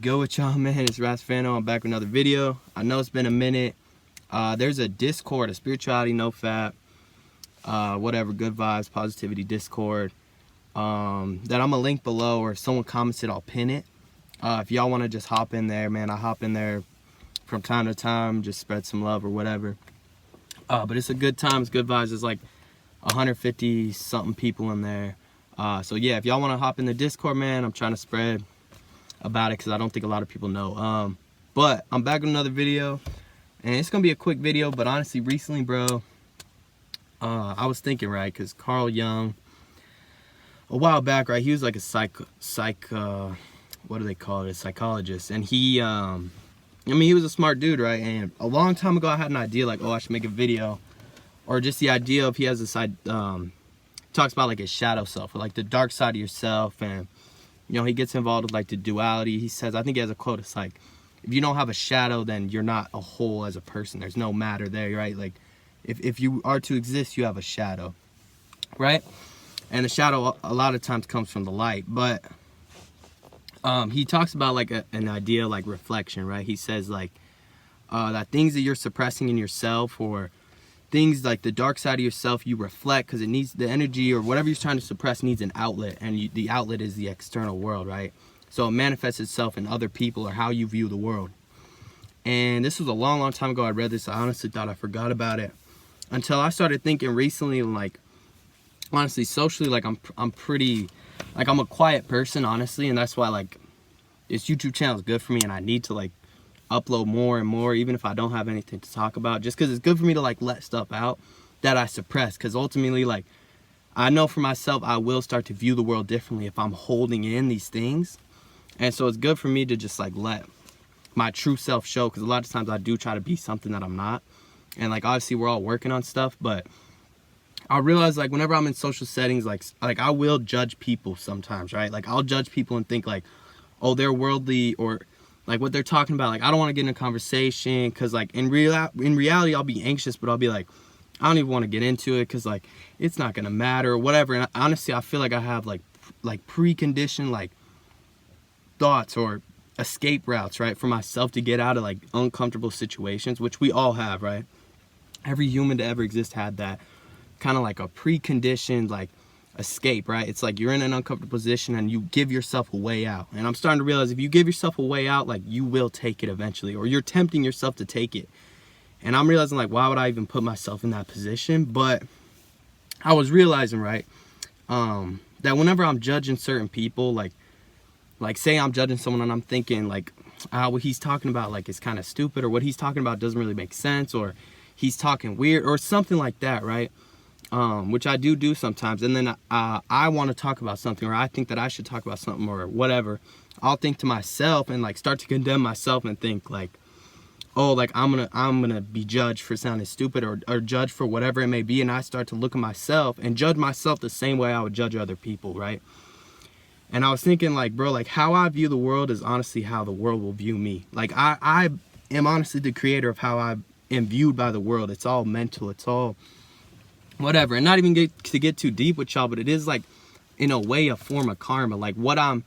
Go with y'all, man. It's Phanto. I'm back with another video. I know it's been a minute. There's a Discord, a spirituality, no fap, whatever, good vibes, positivity Discord that I'm gonna link below, or if someone comments it, I'll pin it. If y'all want to just hop in there, man, I hop in there from time to time, just spread some love or whatever. But it's a good time, it's good vibes. There's like 150 something people in there. So yeah, if y'all want to hop in the Discord, man, I'm trying to spread about it because I don't think a lot of people know. But I'm back with another video, and it's gonna be a quick video. But honestly, recently, bro, I was thinking, right, because Carl Jung, a while back, right, he was like a what do they call it, a psychologist, and he I mean, he was a smart dude, right? And a long time ago I had an idea like, oh, I should make a video, or just the idea of, he has this side, talks about like his shadow self, or like the dark side of yourself. And you know, he gets involved with like the duality. He says, I think he has a quote, it's like, if you don't have a shadow, then you're not a whole as a person. There's no matter there, right? Like if you are to exist, you have a shadow, right? And the shadow a lot of times comes from the light. But he talks about like an idea like reflection, right? He says like that things that you're suppressing in yourself, or things like the dark side of yourself, you reflect, because it needs the energy, or whatever you're trying to suppress needs an outlet, and the outlet is the external world, right? So it manifests itself in other people, or how you view the world. And this was a long time ago I read this. I honestly thought I forgot about it until I started thinking recently, like, honestly, socially, like I'm pretty, like, I'm a quiet person, honestly, and that's why like this YouTube channel is good for me, and I need to like upload more and more, even if I don't have anything to talk about, just because it's good for me to like let stuff out that I suppress. Because ultimately, like, I know for myself, I will start to view the world differently if I'm holding in these things. And so it's good for me to just like let my true self show, because a lot of times I do try to be something that I'm not. And like, obviously we're all working on stuff, but I realize like whenever I'm in social settings, like I will judge people sometimes, right? Like I'll judge people and think like, oh, they're worldly, or like what they're talking about, like I don't want to get in a conversation, because like in reality I'll be anxious, but I'll be like, I don't even want to get into it because like it's not gonna matter or whatever. And honestly, I feel like I have like preconditioned like thoughts or escape routes, right, for myself to get out of like uncomfortable situations, which we all have, right? Every human to ever exist had that kind of like a preconditioned like escape, right? It's like you're in an uncomfortable position and you give yourself a way out. And I'm starting to realize if you give yourself a way out, like you will take it eventually, or you're tempting yourself to take it. And I'm realizing like, why would I even put myself in that position? But I was realizing, right, that whenever I'm judging certain people, like say I'm judging someone and I'm thinking like, what he's talking about like is kind of stupid, or what he's talking about doesn't really make sense, or he's talking weird or something like that, right? Which I do sometimes. And then I want to talk about something, or I think that I should talk about something, or whatever. I'll think to myself and like start to condemn myself and think like, oh, like I'm gonna be judged for sounding stupid, or judged for whatever it may be. And I start to look at myself and judge myself the same way I would judge other people, right? And I was thinking like, bro, like how I view the world is honestly how the world will view me. Like I am honestly the creator of how I am viewed by the world. It's all mental, it's all whatever. And not even get too deep with y'all, but it is like in a way a form of karma. Like what I'm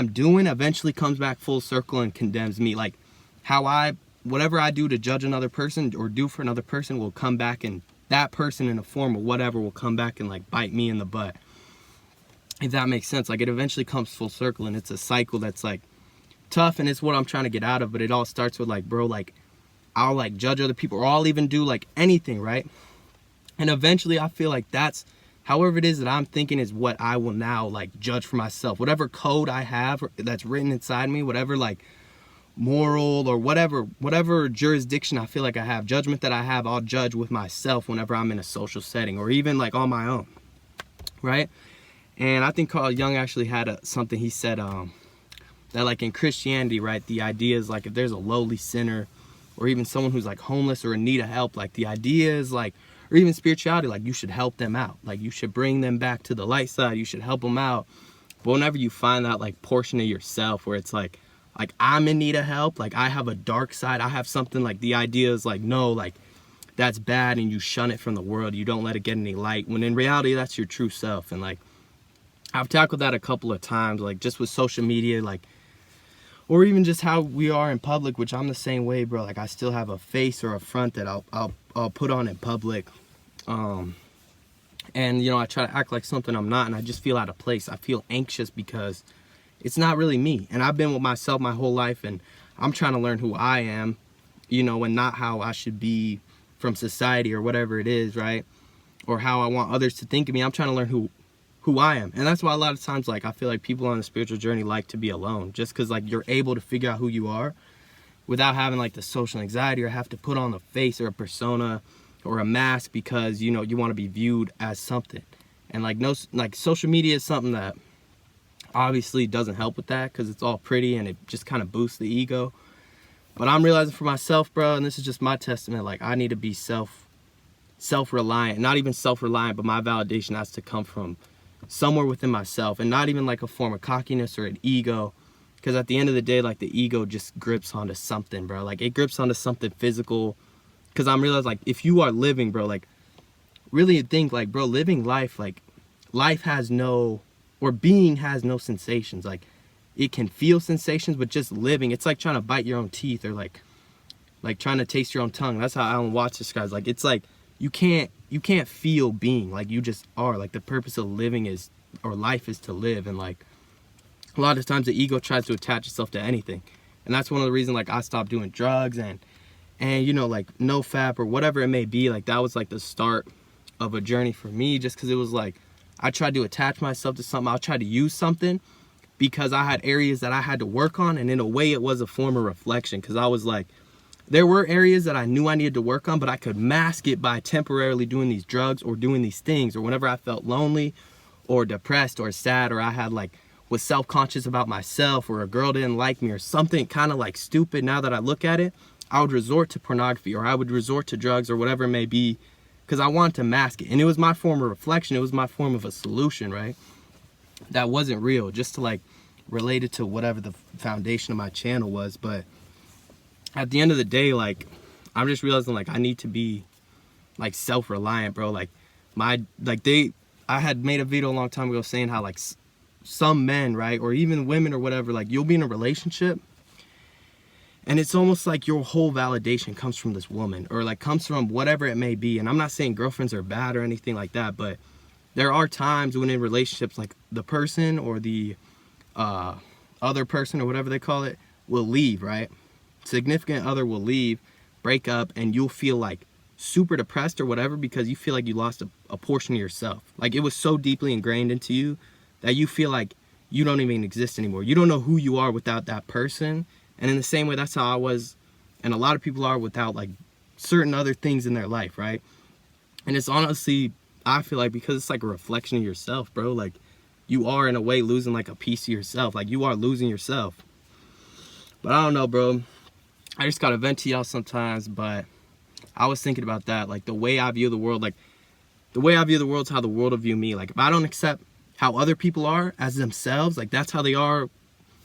doing eventually comes back full circle and condemns me. Like how whatever I do to judge another person or do for another person will come back, and that person in a form of whatever will come back and like bite me in the butt, if that makes sense. Like it eventually comes full circle, and it's a cycle that's like tough, and it's what I'm trying to get out of. But it all starts with like, bro, like I'll like judge other people, or I'll even do like anything, right? And eventually I feel like that's, however it is that I'm thinking, is what I will now like judge for myself. Whatever code I have that's written inside me, whatever like moral or whatever jurisdiction I feel like I have, judgment that I have, I'll judge with myself whenever I'm in a social setting, or even like on my own, right? And I think Carl Jung actually had something he said, that like in Christianity, right, the idea is like if there's a lowly sinner, or even someone who's like homeless or in need of help, like the idea is like, or even spirituality, like you should help them out, like you should bring them back to the light side, you should help them out. But whenever you find that like portion of yourself where it's like I'm in need of help, like I have a dark side, I have something, like the idea is like, no, like that's bad, and you shun it from the world, you don't let it get any light, when in reality that's your true self. And like I've tackled that a couple of times, like just with social media, like or even just how we are in public, which I'm the same way, bro. Like I still have a face or a front that I'll put on in public. And you know, I try to act like something I'm not, and I just feel out of place. I feel anxious because it's not really me. And I've been with myself my whole life, and I'm trying to learn who I am, you know, and not how I should be from society or whatever it is, right? Or how I want others to think of me. I'm trying to learn who I am. And that's why a lot of times, like, I feel like people on a spiritual journey like to be alone, just because, like, you're able to figure out who you are without having, like, the social anxiety or have to put on a face or a persona or a mask because, you know, you want to be viewed as something. And, like, no, like, social media is something that obviously doesn't help with that because it's all pretty and it just kind of boosts the ego. But I'm realizing for myself, bro, and this is just my testament, like, I need to be self-reliant, not even self-reliant, but my validation has to come from somewhere within myself, and not even like a form of cockiness or an ego, because at the end of the day, like, the ego just grips onto something, bro. Like, it grips onto something physical, because I'm realizing, like, if you are living, bro, like, really think, like, bro, living life, like, life has no, or being has no sensations. Like, it can feel sensations, but just living, it's like trying to bite your own teeth, or like trying to taste your own tongue. That's how Alan Watts describes, like, it's like you can't feel being, like, you just are. Like, the purpose of living is, or life is to live. And like, a lot of times the ego tries to attach itself to anything, and that's one of the reasons, like, I stopped doing drugs and you know, like, no fap or whatever it may be. Like, that was like the start of a journey for me, just because it was like I tried to attach myself to something. I tried to use something because I had areas that I had to work on, and in a way it was a form of reflection, because I was like, there were areas that I knew I needed to work on, but I could mask it by temporarily doing these drugs or doing these things, or whenever I felt lonely or depressed or sad, or I had, like, was self-conscious about myself, or a girl didn't like me or something kind of like stupid. Now that I look at it, I would resort to pornography, or I would resort to drugs, or whatever it may be, because I wanted to mask it. And it was my form of reflection. It was my form of a solution, right? That wasn't real, just to, like, relate it to whatever the foundation of my channel was. But at the end of the day, like, I'm just realizing, like, I need to be, like, self-reliant, bro. Like, I had made a video a long time ago saying how, like, some men, right, or even women or whatever, like, you'll be in a relationship and it's almost like your whole validation comes from this woman, or, like, comes from whatever it may be. And I'm not saying girlfriends are bad or anything like that, but there are times when in relationships, like, the person or the other person, or whatever they call it, will leave, right? Significant other will leave, break up, and you'll feel, like, super depressed or whatever, because you feel like you lost a portion of yourself. Like, it was so deeply ingrained into you that you feel like you don't even exist anymore. You don't know who you are without that person. And in the same way, that's how I was, and a lot of people are, without, like, certain other things in their life, right? And it's honestly, I feel like, because it's like a reflection of yourself, bro. Like, you are in a way losing, like, a piece of yourself. Like, you are losing yourself. But I don't know, bro. I just gotta vent to y'all sometimes. But I was thinking about that, like, the way I view the world, like, the way I view the world is how the world will view me. Like, if I don't accept how other people are as themselves, like, that's how they are,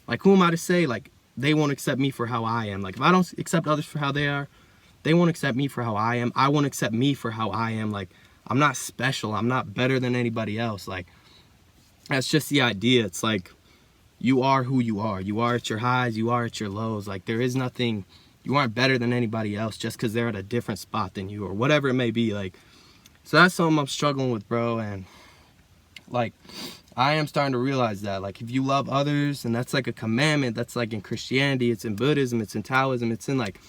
like, who am I to say, like, they won't accept me for how I am? Like, if I don't accept others for how they are, they won't accept me for how I am. I won't accept me for how I am. Like, I'm not special. I'm not better than anybody else. Like, that's just the idea. It's like, you are who you are. You are at your highs. You are at your lows. Like, there is nothing, you aren't better than anybody else just because they're at a different spot than you, or whatever it may be. Like, so that's something I'm struggling with, bro. And, like, I am starting to realize that, like, if you love others, and that's like a commandment, that's like in Christianity, it's in Buddhism, it's in Taoism, it's in, like,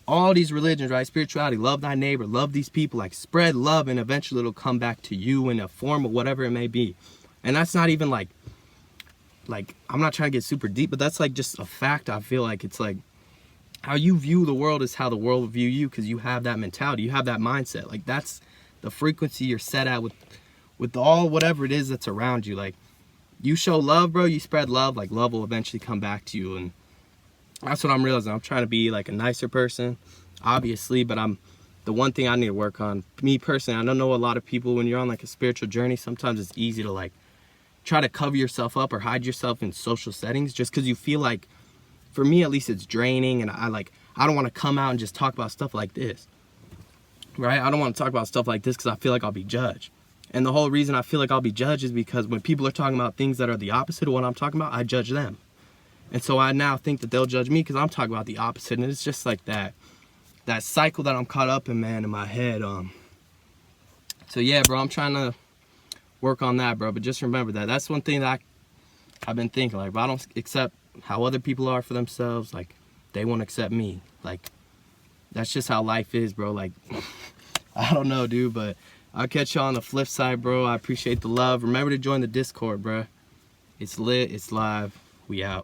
all these religions, right? Spirituality, love thy neighbor, love these people, like, spread love, and eventually it'll come back to you in a form of whatever it may be. And that's not even like, I'm not trying to get super deep, but that's, like, just a fact. I feel like it's like, how you view the world is how the world will view you, because you have that mentality, you have that mindset. Like, that's the frequency you're set at with all whatever it is that's around you. Like, you show love, bro, you spread love, like, love will eventually come back to you. And that's what I'm realizing. I'm trying to be, like, a nicer person, obviously, but the one thing I need to work on, me personally, I don't know a lot of people, when you're on, like, a spiritual journey, sometimes it's easy to, like, try to cover yourself up or hide yourself in social settings, just because you feel like, for me at least, it's draining. And I don't want to come out and just talk about stuff like this, right? I don't want to talk about stuff like this because I feel like I'll be judged. And the whole reason I feel like I'll be judged is because when people are talking about things that are the opposite of what I'm talking about, I judge them. And so I now think that they'll judge me because I'm talking about the opposite. And it's just like that cycle that I'm caught up in, man, in my head. So yeah, bro, I'm trying to work on that, bro. But just remember that. That's one thing that I've been thinking. Like, if I don't accept how other people are for themselves, like, they won't accept me. Like, that's just how life is, bro. Like, I don't know, dude, but I'll catch y'all on the flip side, bro. I appreciate the love. Remember to join the Discord, bro. It's lit. It's live. We out.